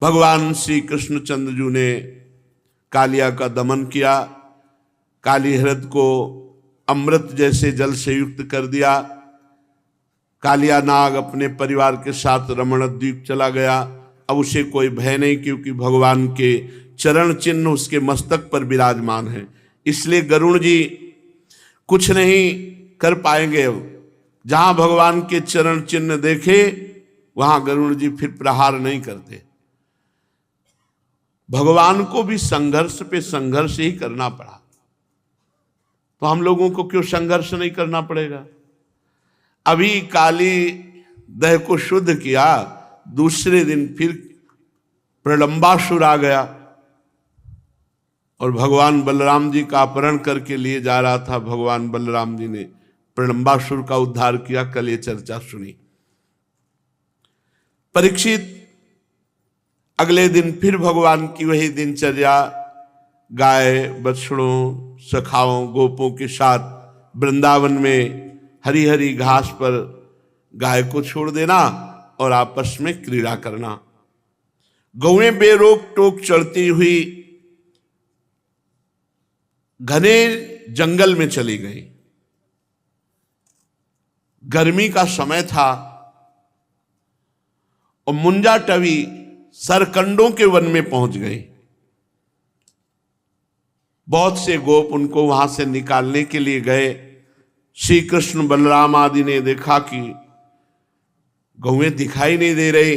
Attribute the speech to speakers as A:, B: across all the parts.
A: भगवान श्री कृष्णचंद्र जी ने कालिया का दमन किया, काली हृद को अमृत जैसे जल से युक्त कर दिया। कालिया नाग अपने परिवार के साथ रमण द्वीप चला गया। अब उसे कोई भय नहीं, क्योंकि भगवान के चरण चिन्ह उसके मस्तक पर विराजमान है। इसलिए गरुण जी कुछ नहीं कर पाएंगे। जहां भगवान के चरण चिन्ह देखे वहां गरुण जी फिर प्रहार नहीं करते। भगवान को भी संघर्ष पे संघर्ष ही करना पड़ा, तो हम लोगों को क्यों संघर्ष नहीं करना पड़ेगा? अभी काली दह को शुद्ध किया, दूसरे दिन फिर प्रलंबासुर आ गया और भगवान बलराम जी का अपहरण करके लिए जा रहा था। भगवान बलराम जी ने प्रलंबासुर का उद्धार किया। कल ये चर्चा सुनी। परीक्षित अगले दिन फिर भगवान की वही दिनचर्या, गाय बछड़ों सखाओं गोपों के साथ वृंदावन में हरी हरी घास पर गाय को छोड़ देना और आपस में क्रीड़ा करना। गौएं बेरोक टोक चढ़ती हुई घने जंगल में चली गई। गर्मी का समय था और मुंजा टवी सरकंडों के वन में पहुंच गई। बहुत से गोप उनको वहां से निकालने के लिए गए। श्री कृष्ण बलराम आदि ने देखा कि गौएं दिखाई नहीं दे रही।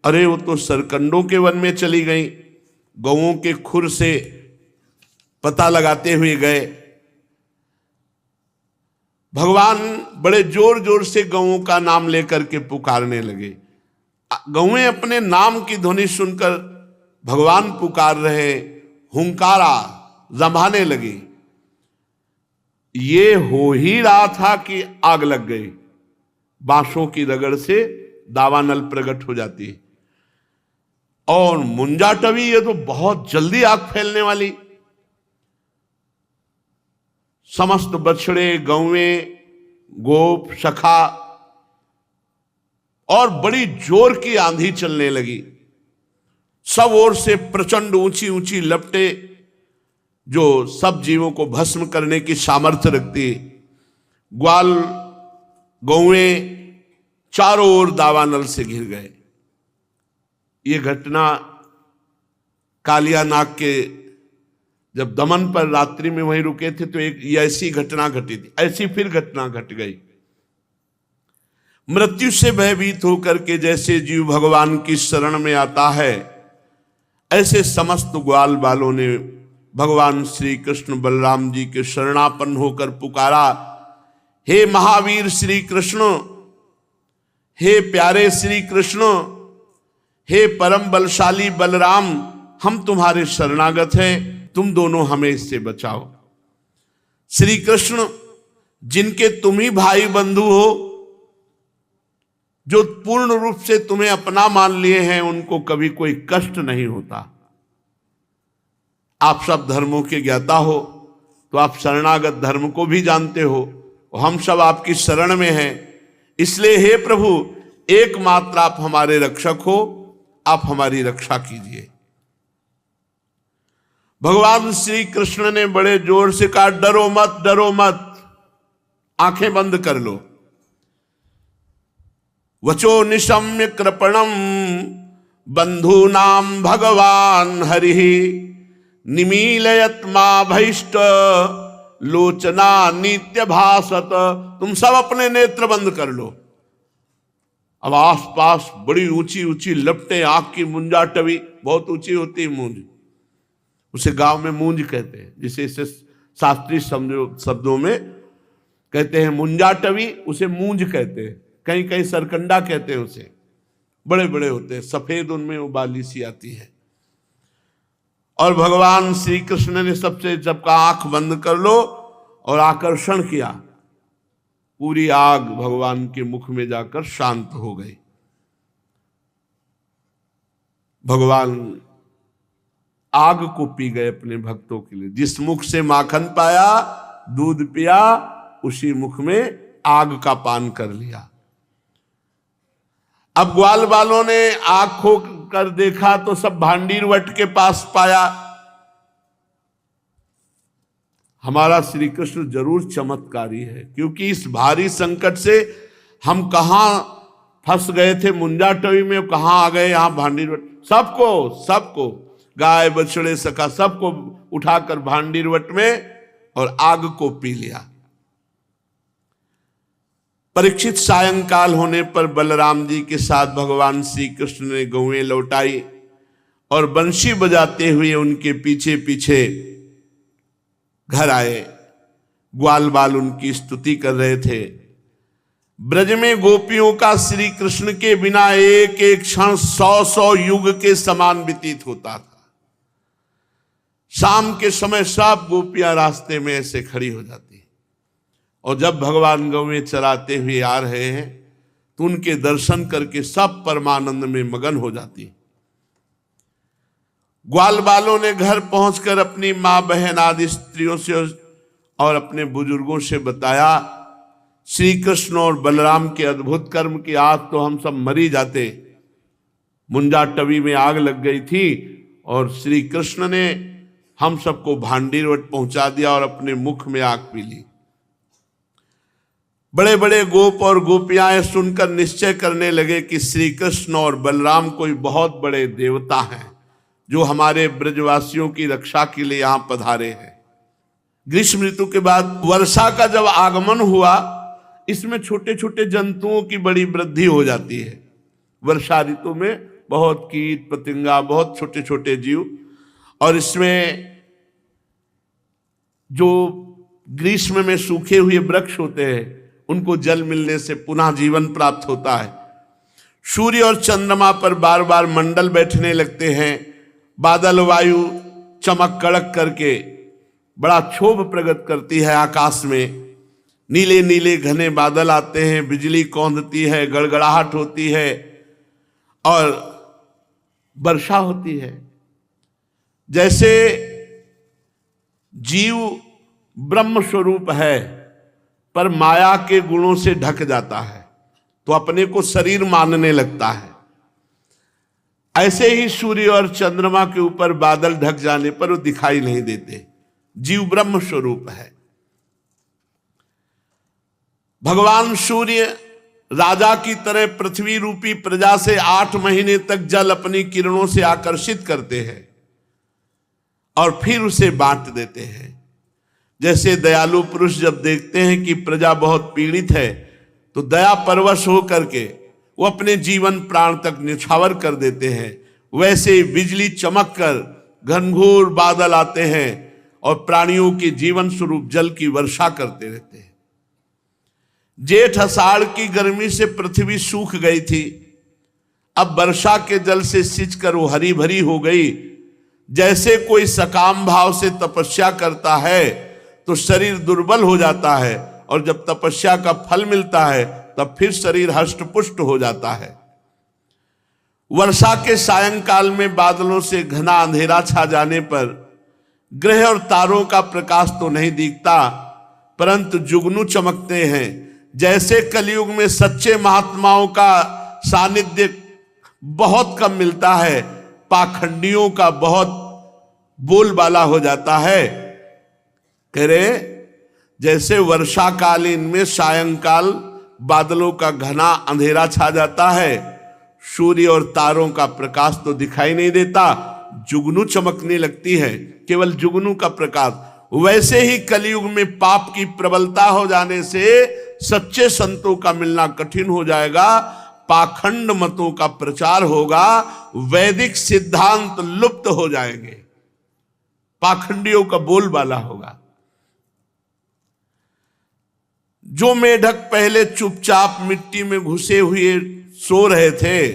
A: अरे वो तो सरकंडों के वन में चली गई। गौओं के खुर से पता लगाते हुए गए। भगवान बड़े जोर जोर से गौओं का नाम लेकर के पुकारने लगे। गौएं अपने नाम की ध्वनि सुनकर भगवान पुकार रहे, हुंकारा जमाने लगी। ये हो ही रहा था कि आग लग गई। बांसों की रगड़ से दावानल प्रकट हो जाती है। और मुंजा टवी ये तो बहुत जल्दी आग फैलने वाली। समस्त बछड़े गौएं गोप सखा और बड़ी जोर की आंधी चलने लगी। सब ओर से प्रचंड ऊंची ऊंची लपटे जो सब जीवों को भस्म करने की सामर्थ्य रखती। ग्वाल गौएं चारों ओर दावानल से घिर गए। ये घटना कालिया नाग के जब दमन पर रात्रि में वहीं रुके थे तो एक ऐसी घटना घटी थी। ऐसी फिर घटना घट गई। मृत्यु से भयभीत होकर के जैसे जीव भगवान की शरण में आता है, ऐसे समस्त ग्वाल बालों ने भगवान श्री कृष्ण बलराम जी के शरणापन्न होकर पुकारा, हे महावीर श्री कृष्ण, हे प्यारे श्री कृष्ण, हे परम बलशाली बलराम, हम तुम्हारे शरणागत हैं, तुम दोनों हमें इससे बचाओ। श्री कृष्ण जिनके तुम ही भाई बंधु हो, जो पूर्ण रूप से तुम्हें अपना मान लिए हैं, उनको कभी कोई कष्ट नहीं होता। आप सब धर्मों के ज्ञाता हो तो आप शरणागत धर्म को भी जानते हो। हम सब आपकी शरण में हैं, इसलिए हे प्रभु एकमात्र आप हमारे रक्षक हो, आप हमारी रक्षा कीजिए। भगवान श्री कृष्ण ने बड़े जोर से कहा, डरो मत, डरो मत, आंखें बंद कर लो। वचो निशम्य कृपणम बंधूनाम भगवान हरिः निमीलयत माभैष्ट लोचना नित्य भासत। तुम सब अपने नेत्र बंद कर लो। अब आसपास बड़ी ऊंची ऊंची लपटें, आंख की मुंजा टवी, बहुत ऊंची होती है मूंज, उसे गांव में मूंज कहते हैं, जिसे इसे शास्त्रीय शब्दों में कहते हैं मुंजा टवी, उसे मूंज कहते हैं। कहीं कहीं सरकंडा कहते हैं उसे। बड़े बड़े होते हैं, सफेद उनमें वो बाली सी आती है। और भगवान श्री कृष्ण ने सबसे सबका आंख बंद कर लो और आकर्षण किया। पूरी आग भगवान के मुख में जाकर शांत हो गई। भगवान आग को पी गए अपने भक्तों के लिए। जिस मुख से माखन पाया, दूध पिया, उसी मुख में आग का पान कर लिया। अब ग्वाल वालों ने आंख खोल कर देखा तो सब भांडीर वट के पास पाया। हमारा श्री कृष्ण जरूर चमत्कारी है, क्योंकि इस भारी संकट से हम कहां फंस गए थे मुंजा टवी में, कहां आ गए यहां भांडीर वट। सबको गाय बछड़े सखा सबको उठाकर भांडीर वट में और आग को पी लिया। परीक्षित सायंकाल होने पर बलराम जी के साथ भगवान श्री कृष्ण ने गौएं लौटाई और बंशी बजाते हुए उनके पीछे पीछे घर आए। ग्वाल बाल उनकी स्तुति कर रहे थे। ब्रज में गोपियों का श्री कृष्ण के बिना एक एक क्षण 100 युग के समान व्यतीत होता था। शाम के समय सब गोपियां रास्ते में ऐसे खड़ी हो जाती, और जब भगवान गौएं चराते हुए आ रहे हैं तो उनके दर्शन करके सब परमानंद में मगन हो जाती। ग्वाल बालों ने घर पहुंचकर अपनी मां बहन आदि स्त्रियों से और अपने बुजुर्गों से बताया, श्री कृष्ण और बलराम के अद्भुत कर्म की आज तो हम सब मरी जाते। मुंजा टवी में आग लग गई थी और श्री कृष्ण ने हम सबको भांडीर वट पहुंचा दिया और अपने मुख में आग पी ली। बड़े बड़े गोप और गोपियां सुनकर निश्चय करने लगे कि श्री कृष्ण और बलराम कोई बहुत बड़े देवता हैं जो हमारे ब्रजवासियों की रक्षा के लिए यहां पधारे हैं। ग्रीष्म ऋतु के बाद वर्षा का जब आगमन हुआ, इसमें छोटे छोटे जंतुओं की बड़ी वृद्धि हो जाती है। वर्षा ऋतु में बहुत कीट पतंगा, बहुत छोटे छोटे जीव, और इसमें जो ग्रीष्म में सूखे हुए वृक्ष होते हैं उनको जल मिलने से पुनः जीवन प्राप्त होता है। सूर्य और चंद्रमा पर बार बार मंडल बैठने लगते हैं। बादल वायु चमक कड़क करके बड़ा क्षोभ प्रकट करती है आकाश में। नीले नीले घने बादल आते हैं, बिजली कौंधती है, गड़गड़ाहट होती है और वर्षा होती है। जैसे जीव ब्रह्म स्वरूप है पर माया के गुणों से ढक जाता है तो अपने को शरीर मानने लगता है, ऐसे ही सूर्य और चंद्रमा के ऊपर बादल ढक जाने पर वो दिखाई नहीं देते। जीव ब्रह्म स्वरूप है। भगवान सूर्य राजा की तरह पृथ्वी रूपी प्रजा से 8 महीने तक जल अपनी किरणों से आकर्षित करते हैं और फिर उसे बांट देते हैं। जैसे दयालु पुरुष जब देखते हैं कि प्रजा बहुत पीड़ित है तो दया परवश हो करके वो अपने जीवन प्राण तक न्यौछावर कर देते हैं, वैसे बिजली चमक कर घनघोर बादल आते हैं और प्राणियों के जीवन स्वरूप जल की वर्षा करते रहते हैं। जेठ आषाढ़ की गर्मी से पृथ्वी सूख गई थी, अब वर्षा के जल से सिंचकर वो हरी भरी हो गई। जैसे कोई सकाम भाव से तपस्या करता है तो शरीर दुर्बल हो जाता है और जब तपस्या का फल मिलता है तब फिर शरीर हष्ट पुष्ट हो जाता है। वर्षा के सायंकाल में बादलों से घना अंधेरा छा जाने पर ग्रह और तारों का प्रकाश तो नहीं दिखता परंतु जुगनू चमकते हैं। जैसे कलयुग में सच्चे महात्माओं का सानिध्य बहुत कम मिलता है, पाखंडियों का बहुत बोलबाला हो जाता है। कह रहे जैसे वर्षा कालीन में सायंकाल बादलों का घना अंधेरा छा जाता है, सूर्य और तारों का प्रकाश तो दिखाई नहीं देता, जुगनू चमकने लगती है, केवल जुगनू का प्रकाश। वैसे ही कलयुग में पाप की प्रबलता हो जाने से सच्चे संतों का मिलना कठिन हो जाएगा, पाखंड मतों का प्रचार होगा, वैदिक सिद्धांत लुप्त हो जाएंगे, पाखंडियों का बोलबाला होगा। जो मेढक पहले चुपचाप मिट्टी में घुसे हुए सो रहे थे,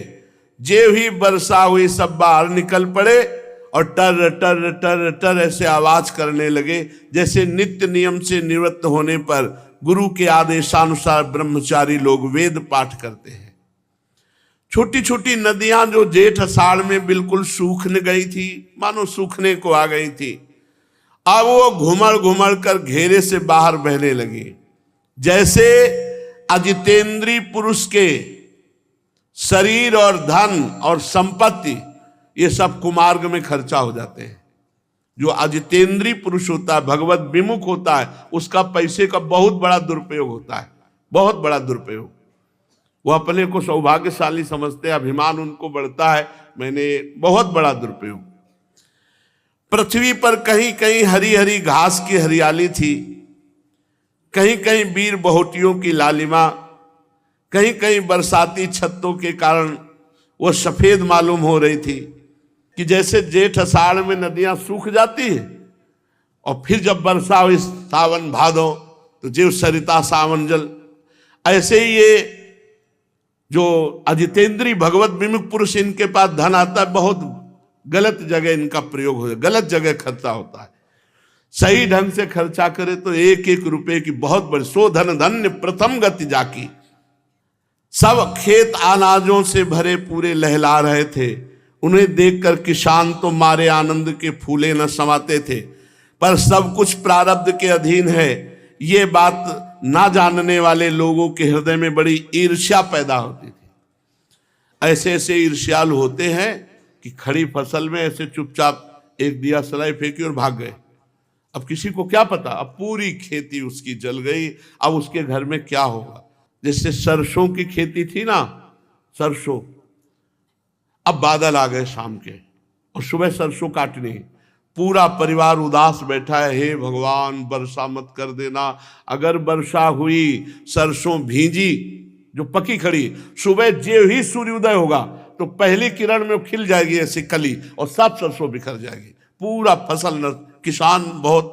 A: जे ही वर्षा हुई सब बाहर निकल पड़े और टर टर टर टर ऐसे आवाज करने लगे, जैसे नित्य नियम से निवृत्त होने पर गुरु के आदेशानुसार ब्रह्मचारी लोग वेद पाठ करते हैं। छोटी छोटी नदियां जो जेठ आषाढ़ में बिल्कुल सूखने गई थी, मानो सूखने को आ गई थी, अब वो घुमड़ घुमड़ कर घेरे से बाहर बहने लगी। जैसे अजितेंद्रीय पुरुष के शरीर और धन और संपत्ति ये सब कुमार्ग में खर्चा हो जाते हैं। जो अजितेंद्रीय पुरुष होता है, भगवत विमुख होता है, उसका पैसे का बहुत बड़ा दुरुपयोग होता है, बहुत बड़ा दुरुपयोग। वो अपने को सौभाग्यशाली समझते हैं, अभिमान उनको बढ़ता है, मैंने बहुत बड़ा दुरुपयोग। पृथ्वी पर कहीं कहीं हरी हरी घास की हरियाली थी, कहीं कहीं वीर बहुटियों की लालिमा, कहीं कहीं बरसाती छत्तों के कारण वो सफेद मालूम हो रही थी कि जैसे जेठ अषाढ़ में नदियां सूख जाती हैं और फिर जब वर्षा हुई सावन भादो तो जीव सरिता सावन जल, ऐसे ही ये जो अजितेंद्रीय भगवत विमुख पुरुष, इनके पास धन आता है, बहुत गलत जगह इनका प्रयोग हो, गलत जगह खर्चा होता है। सही ढंग से खर्चा करे तो एक एक रुपए की बहुत बड़ी, सो धन धन्य प्रथम गति जाकी। सब खेत अनाजों से भरे पूरे लहला रहे थे, उन्हें देखकर किसान तो मारे आनंद के फूले न समाते थे, पर सब कुछ प्रारब्ध के अधीन है, ये बात ना जानने वाले लोगों के हृदय में बड़ी ईर्ष्या पैदा होती थी। ऐसे ऐसे ईर्ष्यालु होते हैं कि खड़ी फसल में ऐसे चुपचाप एक दिया सलाई फेंकी और भाग गए। अब किसी को क्या पता, अब पूरी खेती उसकी जल गई, अब उसके घर में क्या होगा। जैसे सरसों की खेती थी ना, सरसों, अब बादल आ गए शाम के और सुबह सरसों काटनी, पूरा परिवार उदास बैठा है, हे भगवान वर्षा मत कर देना। अगर वर्षा हुई, सरसों भींजी जो पकी खड़ी, सुबह जो ही सूर्योदय होगा तो पहली किरण में खिल जाएगी ऐसी कली और सब सरसों बिखर जाएगी, पूरा फसल नष्ट। किसान बहुत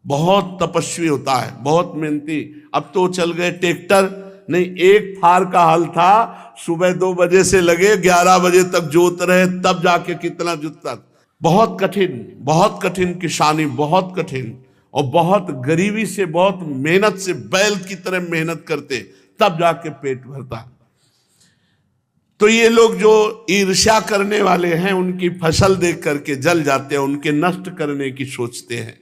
A: बहुत तपस्वी होता है, बहुत मेहनती। अब तो चल गए ट्रैक्टर, नहीं एक फार का हल था, सुबह 2 बजे से लगे 11 बजे तक जोत रहे, तब जाके कितना जुतता। बहुत कठिन किसानी, बहुत कठिन, और बहुत गरीबी से, बहुत मेहनत से, बैल की तरह मेहनत करते, तब जाके पेट भरता। तो ये लोग जो ईर्ष्या करने वाले हैं, उनकी फसल देख करके जल जाते हैं, उनके नष्ट करने की सोचते हैं।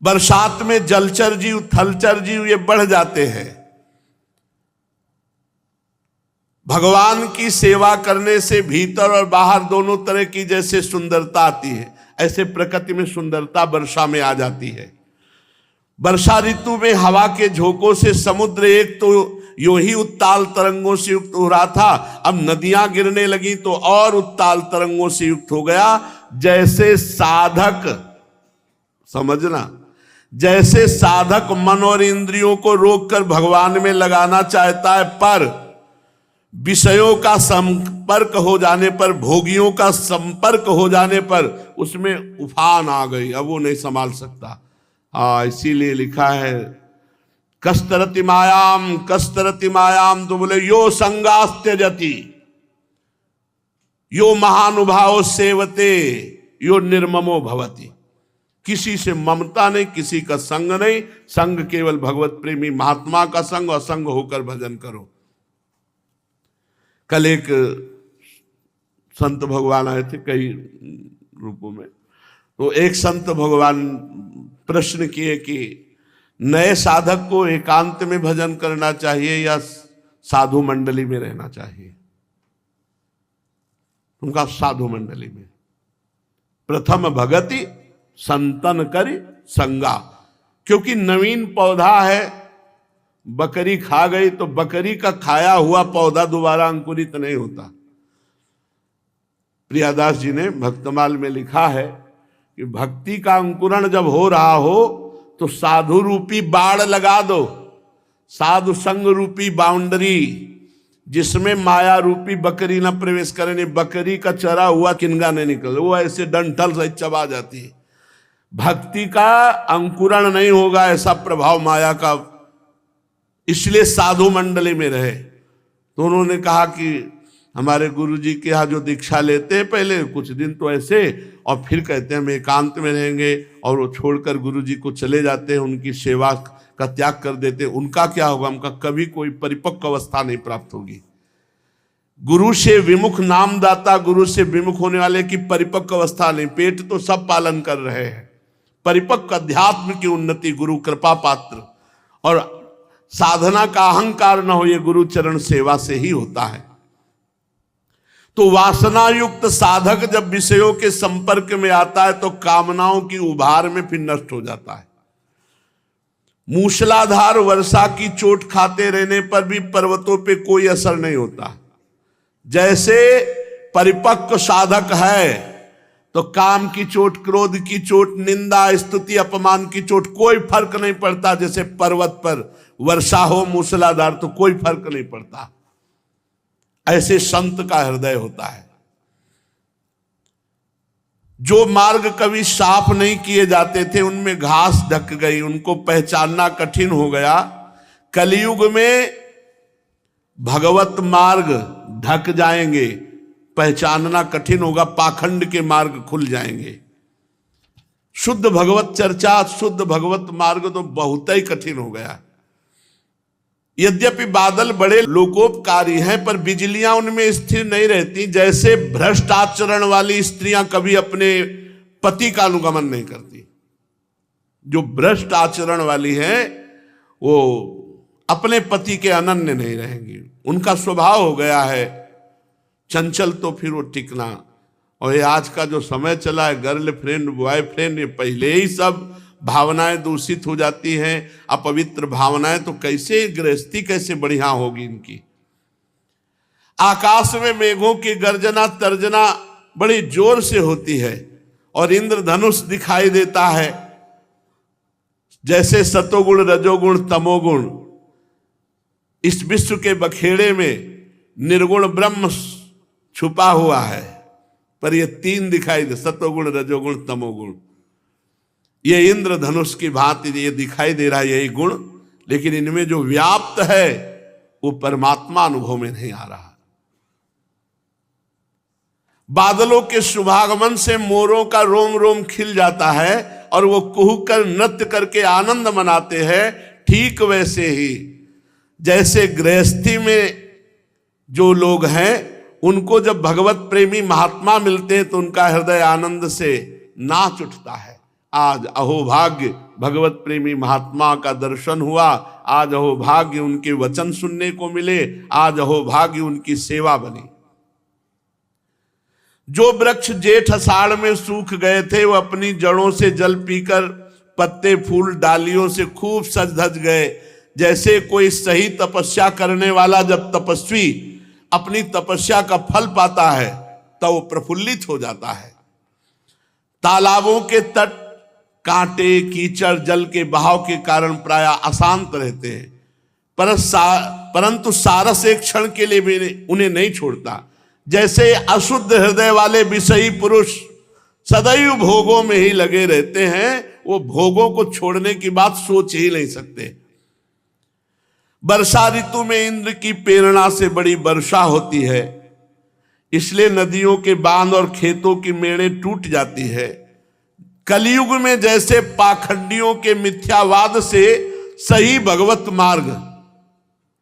A: बरसात में जलचर जीव, थलचर जीव ये बढ़ जाते हैं। भगवान की सेवा करने से भीतर और बाहर दोनों तरह की जैसे सुंदरता आती है, ऐसे प्रकृति में सुंदरता वर्षा में आ जाती है। वर्षा ऋतु में हवा के झोंकों से समुद्र एक तो यूं ही उत्ताल तरंगों से युक्त हो रहा था, अब नदियां गिरने लगी तो और उत्ताल तरंगों से युक्त हो गया। जैसे साधक, समझना, जैसे साधक मन और इंद्रियों को रोककर भगवान में लगाना चाहता है, पर विषयों का संपर्क हो जाने पर, भोगियों का संपर्क हो जाने पर उसमें उफान आ गई, अब वो नहीं संभाल सकता। हाँ, इसीलिए लिखा है कस्तरति मायाम, तो बोले यो संगास्त्यजति यो महानुभाव सेवते यो निर्ममो भवति। किसी से ममता नहीं, किसी का संग नहीं, संग केवल भगवत प्रेमी महात्मा का संग, और संग होकर भजन करो। कल एक संत भगवान आए थे कई रूपों में, तो एक संत भगवान प्रश्न किए कि नए साधक को एकांत में भजन करना चाहिए या साधु मंडली में रहना चाहिए। उनका साधु मंडली में। प्रथम भगति संतन करी संगा, क्योंकि नवीन पौधा है, बकरी खा गई तो बकरी का खाया हुआ पौधा दोबारा अंकुरित नहीं होता। प्रियादास जी ने भक्तमाल में लिखा है कि भक्ति का अंकुरण जब हो रहा हो तो साधु रूपी बाड़ लगा दो, साधु संग रूपी बाउंड्री, जिसमें माया रूपी बकरी न प्रवेश करे। नहीं, बकरी का चरा हुआ किनगा नहीं निकल, वो ऐसे डंठल से चबा जाती है। भक्ति का अंकुरण नहीं होगा, ऐसा प्रभाव माया का, इसलिए साधु मंडली में रहे। तो उन्होंने कहा कि हमारे गुरुजी के यहाँ जो दीक्षा लेते हैं पहले कुछ दिन तो ऐसे, और फिर कहते हैं हम एकांत में रहेंगे, और वो छोड़कर गुरुजी को चले जाते हैं, उनकी सेवा का त्याग कर देते हैं। उनका क्या होगा? उनका कभी कोई परिपक्व अवस्था नहीं प्राप्त होगी। गुरु से विमुख नामदाता, गुरु से विमुख होने वाले की परिपक्व अवस्था नहीं। पेट तो सब पालन कर रहे हैं, परिपक्व अध्यात्म की उन्नति गुरु कृपा पात्र। और साधना का अहंकार न हो, ये गुरु चरण सेवा से ही होता है। तो वासना युक्त साधक जब विषयों के संपर्क में आता है तो कामनाओं की उभार में फिर नष्ट हो जाता है। मूसलाधार वर्षा की चोट खाते रहने पर भी पर्वतों पे कोई असर नहीं होता। जैसे परिपक्व साधक है तो काम की चोट, क्रोध की चोट, निंदा, स्तुति, अपमान की चोट कोई फर्क नहीं पड़ता। जैसे पर्वत पर वर्षा हो मूसलाधार तो कोई फर्क नहीं पड़ता। ऐसे संत का हृदय होता है। जो मार्ग कभी साफ नहीं किए जाते थे उनमें घास ढक गई, उनको पहचानना कठिन हो गया। कलयुग में भगवत मार्ग ढक जाएंगे, पहचानना कठिन होगा, पाखंड के मार्ग खुल जाएंगे। शुद्ध भगवत चर्चा, शुद्ध भगवत मार्ग तो बहुत ही कठिन हो गया। यद्यपि बादल बड़े लोकोपकारी हैं पर बिजलियां उनमें स्थिर नहीं रहती। जैसे भ्रष्ट आचरण वाली स्त्रियां कभी अपने पति का अनुगमन नहीं करती। जो भ्रष्ट आचरण वाली हैं वो अपने पति के अनन्य नहीं रहेंगी। उनका स्वभाव हो गया है चंचल, तो फिर वो टिकना। और ये आज का जो समय चला है, गर्लफ्रेंड बॉयफ्रेंड, ये पहले ही सब भावनाएं दूषित हो जाती हैं, अपवित्र भावनाएं, तो कैसे गृहस्थी कैसे बढ़िया होगी इनकी। आकाश में मेघों की गर्जना तर्जना बड़ी जोर से होती है और इंद्रधनुष दिखाई देता है। जैसे सतोगुण, रजोगुण, तमोगुण, इस विश्व के बखेड़े में निर्गुण ब्रह्म छुपा हुआ है, पर ये तीन दिखाई दे, सतोगुण, रजोगुण, तमोगुण। ये इंद्रधनुष की भांति ये दिखाई दे रहा है यही गुण, लेकिन इनमें जो व्याप्त है वो परमात्मा अनुभव में नहीं आ रहा। बादलों के शुभागमन से मोरों का रोम रोम खिल जाता है और वो कुहक कर नृत्य करके आनंद मनाते हैं। ठीक वैसे ही जैसे गृहस्थी में जो लोग हैं उनको जब भगवत प्रेमी महात्मा मिलते हैं तो उनका हृदय आनंद से नाच उठता है। आज अहोभाग्य भगवत प्रेमी महात्मा का दर्शन हुआ, आज अहोभाग्य उनके वचन सुनने को मिले, आज अहोभाग्य उनकी सेवा बनी। जो वृक्ष जेठ अषाढ़ में सूख गए थे वो अपनी जड़ों से जल पीकर पत्ते फूल डालियों से खूब सज धज गए। जैसे कोई सही तपस्या करने वाला जब तपस्वी अपनी तपस्या का फल पाता है तब वो प्रफुल्लित हो जाता है। तालाबों के तट कांटे कीचड़ जल के बहाव के कारण प्राय अशांत रहते हैं, परंतु सारस एक क्षण के लिए भी उन्हें नहीं छोड़ता। जैसे अशुद्ध हृदय वाले विषयी पुरुष सदैव भोगों में ही लगे रहते हैं, वो भोगों को छोड़ने की बात सोच ही नहीं सकते। वर्षा ऋतु में इंद्र की प्रेरणा से बड़ी वर्षा होती है, इसलिए नदियों के बांध और खेतों की मेड़ें टूट जाती है। कलयुग में जैसे पाखंडियों के मिथ्यावाद से सही भगवत मार्ग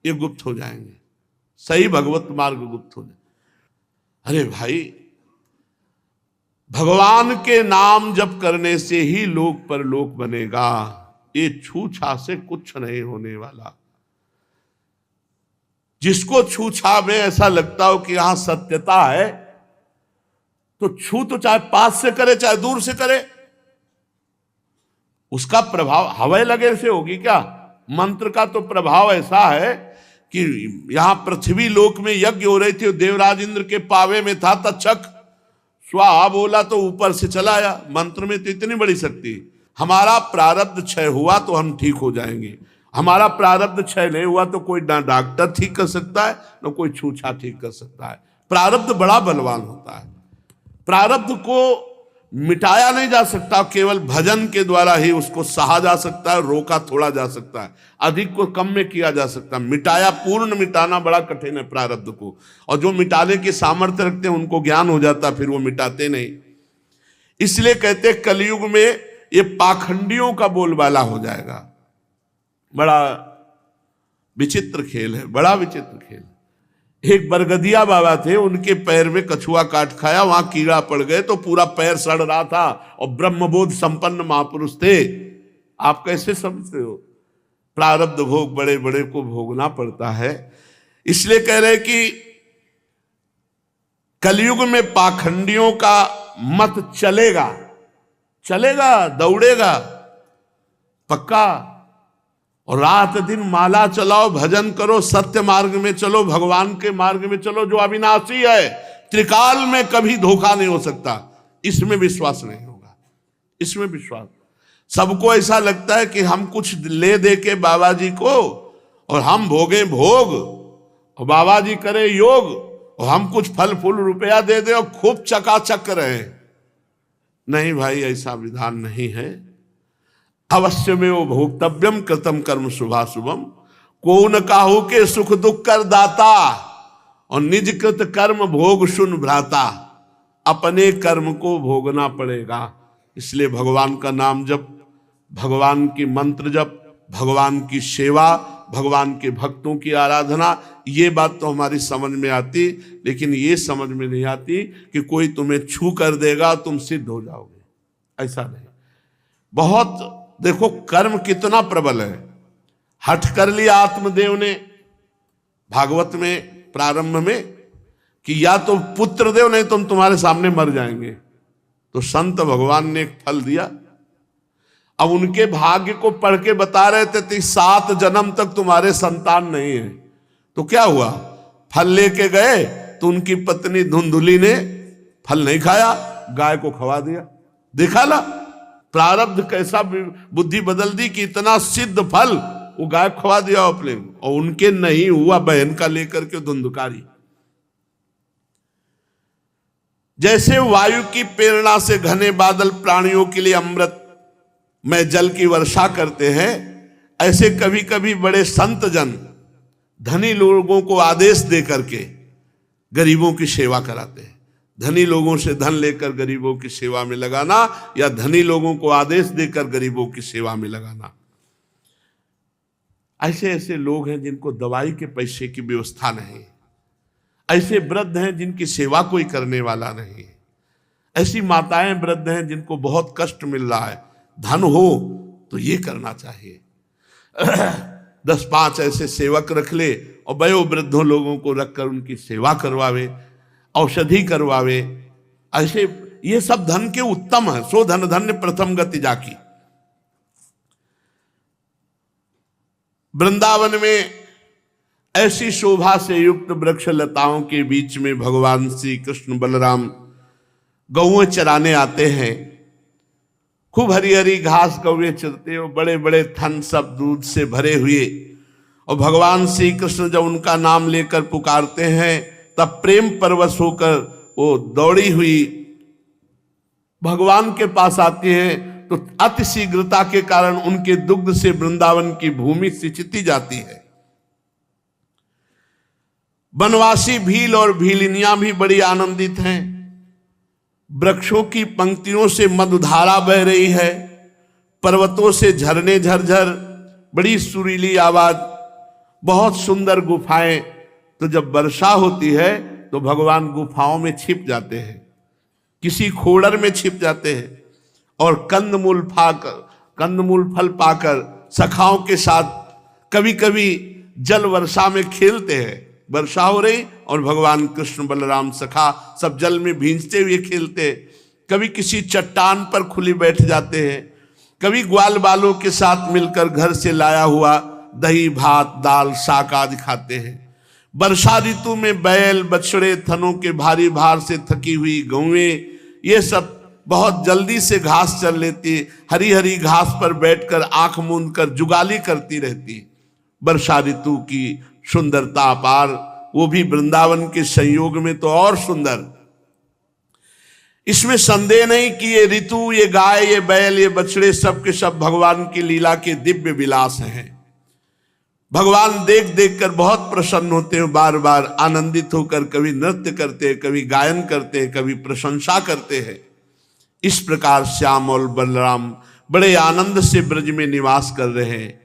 A: ये गुप्त हो जाएंगे, सही भगवत मार्ग गुप्त हो जाए। अरे भाई, भगवान के नाम जप करने से ही लोक परलोक बनेगा, ये छूछा से कुछ नहीं होने वाला। जिसको छूछा में ऐसा लगता हो कि यहां सत्यता है तो छू तो चाहे पास से करे चाहे दूर से करे, उसका प्रभाव हवाई लगे से होगी क्या। मंत्र का तो प्रभाव ऐसा है कि यहां पृथ्वी लोक में यज्ञ हो रही थी, देवराज इंद्र के पावे में था, तक्षक स्वाहा बोला तो ऊपर से चला आया। मंत्र में तो इतनी बड़ी शक्ति। हमारा प्रारब्ध क्षय हुआ तो हम ठीक हो जाएंगे, हमारा प्रारब्ध क्षय नहीं हुआ तो कोई ना डॉक्टर ठीक कर सकता है ना कोई छूछा ठीक कर सकता है। प्रारब्ध बड़ा बलवान होता है, प्रारब्ध को मिटाया नहीं जा सकता, केवल भजन के द्वारा ही उसको सहा जा सकता है, रोका थोड़ा जा सकता है, अधिक को कम में किया जा सकता है। मिटाया, पूर्ण मिटाना बड़ा कठिन है प्रारब्ध को, और जो मिटाने की सामर्थ्य रखते हैं उनको ज्ञान हो जाता, फिर वो मिटाते नहीं। इसलिए कहते कलयुग में ये पाखंडियों का बोलबाला हो जाएगा। बड़ा विचित्र खेल है, बड़ा विचित्र खेल। एक बरगदिया बाबा थे, उनके पैर में कछुआ काट खाया, वहां कीड़ा पड़ गए तो पूरा पैर सड़ रहा था, और ब्रह्मबोध संपन्न महापुरुष थे। आप कैसे समझते हो? प्रारब्ध भोग बड़े बड़े को भोगना पड़ता है। इसलिए कह रहे कि कलयुग में पाखंडियों का मत चलेगा, चलेगा, दौड़ेगा पक्का। और रात दिन माला चलाओ, भजन करो, सत्य मार्ग में चलो, भगवान के मार्ग में चलो जो अविनाशी है, त्रिकाल में कभी धोखा नहीं हो सकता। इसमें विश्वास नहीं होगा, इसमें विश्वास। सबको ऐसा लगता है कि हम कुछ ले दे के बाबा जी को और हम भोगे भोग और बाबा जी करे योग और हम कुछ फल फूल रुपया दे दे और खूब चकाचक रहे। नहीं भाई, ऐसा विधान नहीं है। अवश्य में वो भोक्तव्यम कृतम कर्म शुभाशुभम, को न काहू के सुख दुख कर दाता और निज कृत कर्म भोग सुन भ्राता। अपने कर्म को भोगना पड़ेगा। इसलिए भगवान का नाम जप, भगवान की मंत्र जप, भगवान की सेवा, भगवान के भक्तों की आराधना, ये बात तो हमारी समझ में आती, लेकिन ये समझ में नहीं आती कि कोई तुम्हें छू कर देगा तुम सिद्ध हो जाओगे। ऐसा नहीं। बहुत देखो कर्म कितना प्रबल है। हठ कर लिया आत्मदेव ने भागवत में प्रारंभ में कि या तो पुत्र देव नहीं तुम तुम्हारे सामने मर जाएंगे। तो संत भगवान ने एक फल दिया। अब उनके भाग्य को पढ़ के बता रहे थे कि 7 जन्म तक तुम्हारे संतान नहीं है। तो क्या हुआ, फल लेके गए तो उनकी पत्नी धुंधुली ने फल नहीं खाया, गाय को खवा दिया। देखा ना प्रारब्ध कैसा बुद्धि बदल दी कि इतना सिद्ध फल वो गाय खवा दिया अपने, और उनके नहीं हुआ, बहन का लेकर के धुंधकारी। जैसे वायु की प्रेरणा से घने बादल प्राणियों के लिए अमृत में जल की वर्षा करते हैं, ऐसे कभी कभी बड़े संत जन धनी लोगों को आदेश दे करके गरीबों की सेवा कराते हैं। धनी लोगों से धन लेकर गरीबों की सेवा में लगाना या धनी लोगों को आदेश देकर गरीबों की सेवा में लगाना। ऐसे ऐसे लोग हैं जिनको दवाई के पैसे की व्यवस्था नहीं। ऐसे वृद्ध हैं जिनकी सेवा कोई करने वाला नहीं। ऐसी माताएं वृद्ध हैं जिनको बहुत कष्ट मिल रहा है। धन हो तो ये करना चाहिए। 10-5 ऐसे सेवक रख ले और वयोवृद्धों लोगों को रखकर उनकी सेवा करवावे, औषधि करवावे। ऐसे ये सब धन के उत्तम है। सो धन धन्य प्रथम गति जाकी। वृंदावन में ऐसी शोभा से युक्त वृक्ष लताओं के बीच में भगवान श्री कृष्ण बलराम गौएं चराने आते हैं। खूब हरी हरी घास गौएं चरते हो, बड़े बड़े थन सब दूध से भरे हुए। और भगवान श्री कृष्ण जब उनका नाम लेकर पुकारते हैं तब प्रेम परवश होकर वो दौड़ी हुई भगवान के पास आती है। तो अति शीघ्रता के कारण उनके दुग्ध से वृंदावन की भूमि सिंचती जाती है। वनवासी भील और भीलिनियां भी बड़ी आनंदित हैं। वृक्षों की पंक्तियों से मधुधारा बह रही है, पर्वतों से झरने झरझर, बड़ी सुरीली आवाज, बहुत सुंदर गुफाएं। तो जब वर्षा होती है तो भगवान गुफाओं में छिप जाते हैं, किसी खोड़र में छिप जाते हैं और कंदमूल फल पाकर सखाओं के साथ कभी कभी जल वर्षा में खेलते हैं। वर्षा हो रही और भगवान कृष्ण बलराम सखा सब जल में भींजते हुए खेलते। कभी किसी चट्टान पर खुली बैठ जाते हैं, कभी ग्वाल बालों के साथ मिलकर घर से लाया हुआ दही भात दाल शाक आदि खाते हैं। वर्षा ऋतु में बैल बछड़े थनों के भारी भार से थकी हुई गौएं ये सब बहुत जल्दी से घास चर लेती, हरी हरी घास पर बैठकर आंख मूंद कर जुगाली करती रहती। वर्षा ऋतु की सुंदरता अपार, वो भी वृंदावन के संयोग में तो और सुंदर। इसमें संदेह नहीं कि ये ऋतु, ये गाय, ये बैल, ये बछड़े सब के सब भगवान की लीला के दिव्य विलास हैं। भगवान देख देख कर बहुत प्रसन्न होते हैं, बार बार आनंदित होकर कभी नृत्य करते हैं, कभी गायन करते हैं, कभी प्रशंसा करते हैं। इस प्रकार श्याम और बलराम बड़े आनंद से ब्रज में निवास कर रहे हैं।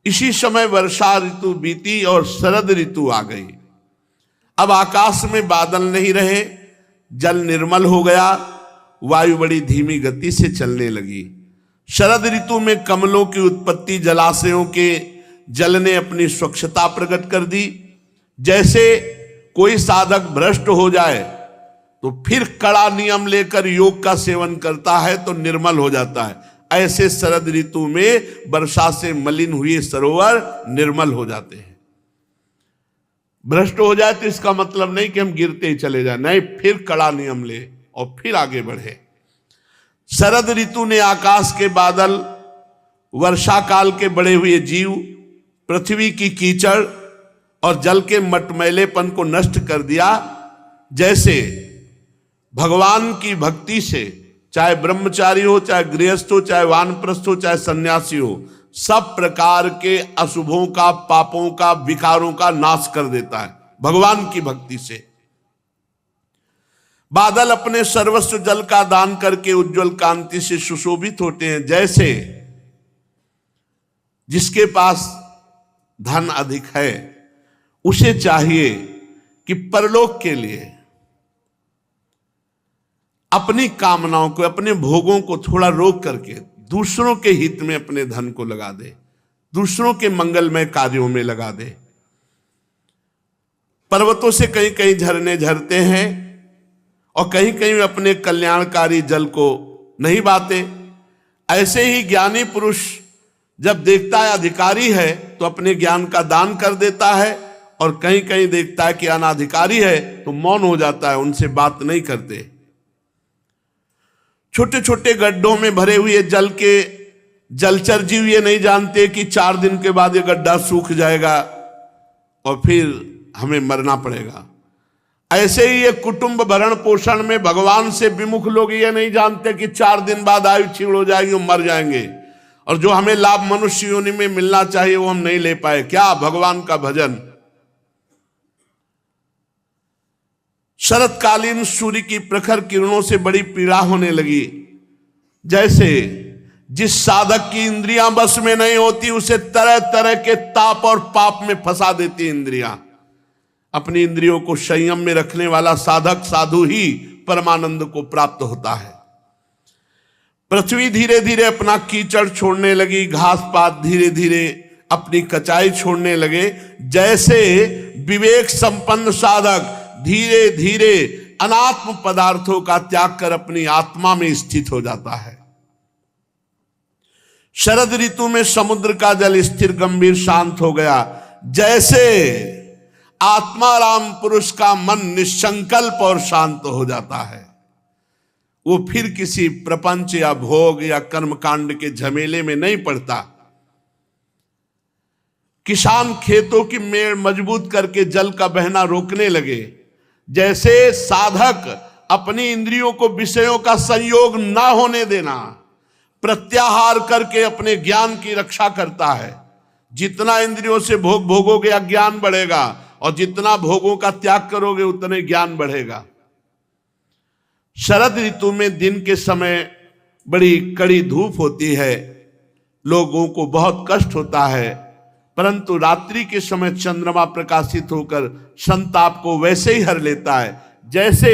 A: इसी समय वर्षा ऋतु बीती और शरद ऋतु आ गई। अब आकाश में बादल नहीं रहे, जल निर्मल हो गया, वायु बड़ी धीमी गति से चलने लगी। शरद ऋतु में कमलों की उत्पत्ति, जलाशयों के जल ने अपनी स्वच्छता प्रकट कर दी। जैसे कोई साधक भ्रष्ट हो जाए तो फिर कड़ा नियम लेकर योग का सेवन करता है तो निर्मल हो जाता है, ऐसे शरद ऋतु में वर्षा से मलिन हुए सरोवर निर्मल हो जाते हैं। भ्रष्ट हो जाए तो इसका मतलब नहीं कि हम गिरते ही चले जाए, नहीं, फिर कड़ा नियम ले और फिर आगे बढ़े। शरद ऋतु ने आकाश के बादल, वर्षा काल के बड़े हुए जीव, पृथ्वी की कीचड़ और जल के मटमैलेपन को नष्ट कर दिया। जैसे भगवान की भक्ति से चाहे ब्रह्मचारी हो, चाहे गृहस्थ हो, चाहे वानप्रस्थ हो, चाहे सन्यासी हो, सब प्रकार के अशुभों का, पापों का, विकारों का नाश कर देता है भगवान की भक्ति से। बादल अपने सर्वस्व जल का दान करके उज्जवल कांति से सुशोभित होते हैं। जैसे जिसके पास धन अधिक है उसे चाहिए कि परलोक के लिए अपनी कामनाओं को, अपने भोगों को थोड़ा रोक करके दूसरों के हित में अपने धन को लगा दे, दूसरों के मंगलमय कार्यों में लगा दे। पर्वतों से कहीं कहीं झरने झरते हैं और कहीं कहीं अपने कल्याणकारी जल को नहीं बहाते। ऐसे ही ज्ञानी पुरुष जब देखता है अधिकारी है तो अपने ज्ञान का दान कर देता है, और कहीं कहीं देखता है कि अनाधिकारी है तो मौन हो जाता है, उनसे बात नहीं करते। छोटे छोटे गड्ढों में भरे हुए जल के जलचर जीव ये नहीं जानते कि 4 दिन के बाद ये गड्ढा सूख जाएगा और फिर हमें मरना पड़ेगा। ऐसे ही ये कुटुंब भरण पोषण में भगवान से विमुख लोग ये नहीं जानते कि 4 दिन बाद आयु क्षीण हो जाएगी और मर जाएंगे, और जो हमें लाभ मनुष्य योनि में मिलना चाहिए वो हम नहीं ले पाए। क्या? भगवान का भजन। शरतकालीन सूर्य की प्रखर किरणों से बड़ी पीड़ा होने लगी। जैसे जिस साधक की इंद्रियां बस में नहीं होती उसे तरह तरह के ताप और पाप में फंसा देती इंद्रियां। अपनी इंद्रियों को संयम में रखने वाला साधक साधु ही परमानंद को प्राप्त होता है। पृथ्वी धीरे धीरे अपना कीचड़ छोड़ने लगी, घास पात धीरे धीरे अपनी कचाई छोड़ने लगे। जैसे विवेक संपन्न साधक धीरे धीरे अनात्म पदार्थों का त्याग कर अपनी आत्मा में स्थित हो जाता है। शरद ऋतु में समुद्र का जल स्थिर, गंभीर, शांत हो गया। जैसे आत्माराम पुरुष का मन निसंकल्प और शांत हो जाता है, वो फिर किसी प्रपंच या भोग या कर्मकांड के झमेले में नहीं पड़ता। किसान खेतों की मेड़ मजबूत करके जल का बहना रोकने लगे। जैसे साधक अपनी इंद्रियों को विषयों का संयोग ना होने देना, प्रत्याहार करके अपने ज्ञान की रक्षा करता है। जितना इंद्रियों से भोग भोगोगे अज्ञान बढ़ेगा, और जितना भोगों का त्याग करोगे उतने ज्ञान बढ़ेगा। शरद ऋतु में दिन के समय बड़ी कड़ी धूप होती है, लोगों को बहुत कष्ट होता है, परंतु रात्रि के समय चंद्रमा प्रकाशित होकर संताप को वैसे ही हर लेता है। जैसे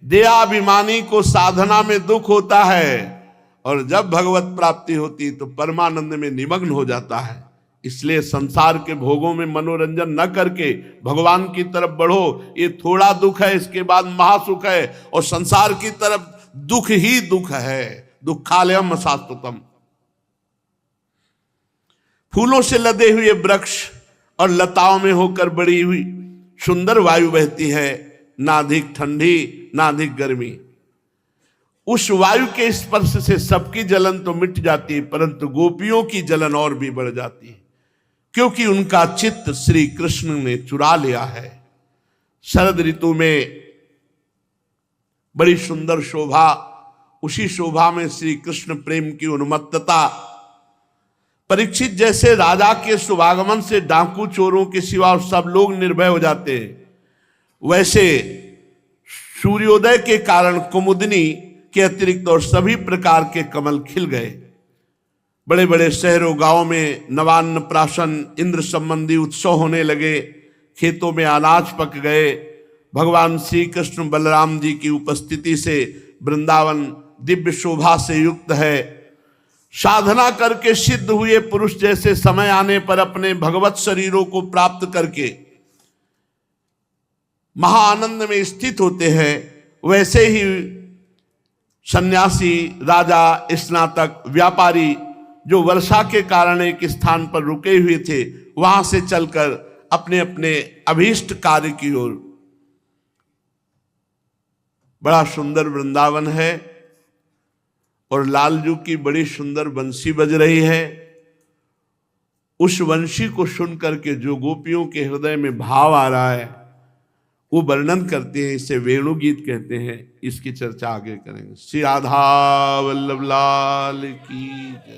A: देहाभिमानी को साधना में दुख होता है और जब भगवत प्राप्ति होती तो परमानंद में निमग्न हो जाता है। इसलिए संसार के भोगों में मनोरंजन न करके भगवान की तरफ बढ़ो। ये थोड़ा दुख है, इसके बाद महासुख है, और संसार की तरफ दुख ही दुख है। दुखालयम शाश्वतम। फूलों से लदे हुए वृक्ष और लताओं में होकर बड़ी हुई सुंदर वायु बहती है, ना अधिक ठंडी ना अधिक गर्मी। उस वायु के स्पर्श से सबकी जलन तो मिट जाती है, परंतु गोपियों की जलन और भी बढ़ जाती है, क्योंकि उनका चित्त श्री कृष्ण ने चुरा लिया है। शरद ऋतु में बड़ी सुंदर शोभा, उसी शोभा में श्री कृष्ण प्रेम की उन्मत्तता। परीक्षित जैसे राजा के शुभागमन से डाकू चोरों के सिवा सब लोग निर्भय हो जाते हैं, वैसे सूर्योदय के कारण कुमुदिनी के अतिरिक्त और सभी प्रकार के कमल खिल गए। बड़े बड़े शहरों गांवों में नवान्न प्राशन इंद्र संबंधी उत्सव होने लगे। खेतों में अनाज पक गए। भगवान श्री कृष्ण बलराम जी की उपस्थिति से वृंदावन दिव्य शोभा से युक्त है। साधना करके सिद्ध हुए पुरुष जैसे समय आने पर अपने भगवत शरीरों को प्राप्त करके महाआनंद में स्थित होते हैं, वैसे ही सन्यासी, राजा, स्नातक, व्यापारी जो वर्षा के कारण एक स्थान पर रुके हुए थे, वहां से चलकर अपने अपने अभीष्ट कार्य की ओर। बड़ा सुंदर वृंदावन है और लालजू की बड़ी सुंदर बंसी बज रही है। उस बंसी को सुन करके जो गोपियों के हृदय में भाव आ रहा है वो वर्णन करते हैं, इसे वेणु गीत कहते हैं। इसकी चर्चा आगे करेंगे। श्री राधा वल्लभ लाल की जय।